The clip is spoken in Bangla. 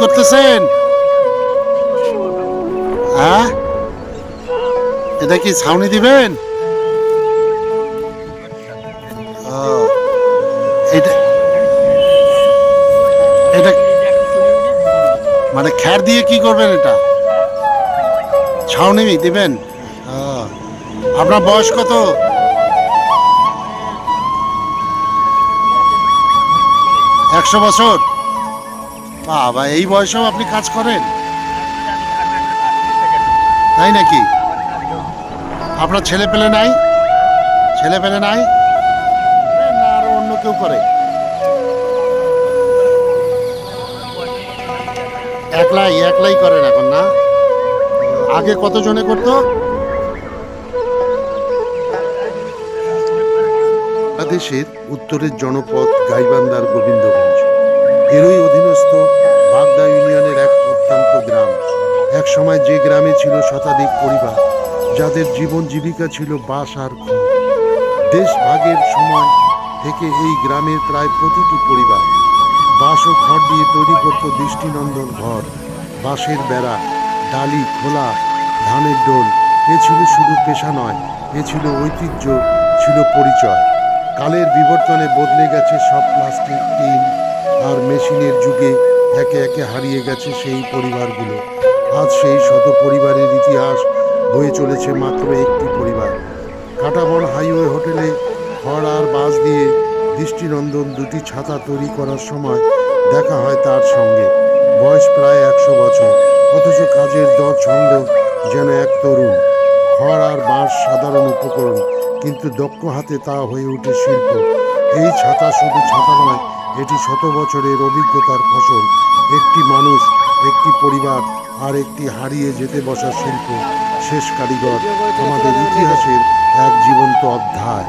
করতেছেন? হ্যাঁ, এটা কি ছাউনি দিবেন? ও, এটা এটা মানে খ্যার দিয়ে কি করবেন এটা? ছাউনি দিবেন? ও, আপনার বয়স কত? 100 বছর? বাবা, এই বয়সেও আপনি কাজ করেন? তাই নাকি? আপনার ছেলে পেলে নাই? ছেলে পেলে নাই না আরো অন্য কেউ করে? একলাই একলাই করেন এখন না? আগে কতজনে করতো? বাংলাদেশের উত্তরের জনপদ গাইবান্ধার গোবিন্দগঞ্জ, এরই অধীনস্থ বাগদা ইউনিয়নের এক প্রত্যন্ত গ্রাম। এক সময় যে গ্রামে ছিল শতাধিক পরিবার, যাদের জীবন জীবিকা ছিল বাঁশ আর খড়। দেশ ভাগের সময় থেকে এই গ্রামের প্রায় প্রতিটি পরিবার বাঁশ ও খড় দিয়ে তৈরি করত দৃষ্টিনন্দন ঘর, বাঁশের বেড়া, ডালি, খোলা, ধানের ডোল। এ ছিল শুধু পেশা নয়, এ ছিল ঐতিহ্য, ছিল পরিচয়। কালের বিবর্তনে বদলে গেছে সব, প্লাস্টিক, টিন আর মেশিনের যুগে একে একে হারিয়ে গেছে সেই পরিবারগুলো। আজ সেই শত পরিবারের ইতিহাস বয়ে চলেছে মাত্র একটি পরিবার। কাঁটাবন হাইওয়ে হোটেলে খড় আর বাঁশ দিয়ে দৃষ্টিনন্দন দুটি ছাতা তৈরি করার সময় দেখা হয় তার সঙ্গে। বয়স প্রায় 100 বছর, অথচ কাজের ছন্দ যেন এক তরুণ। খড় আর বাঁশ সাধারণ উপকরণ, কিন্তু দক্ষ হাতে তা হয়ে ওঠে শিল্প। এই ছাতা শুধু ছাতা নয়, এটি 100 বছরের অভিজ্ঞতার ফসল। একটি মানুষ, একটি পরিবার আর একটি হারিয়ে যেতে বসা শিল্প। শেষ কারিগর, আমাদের ইতিহাসের এক জীবন্ত অধ্যায়।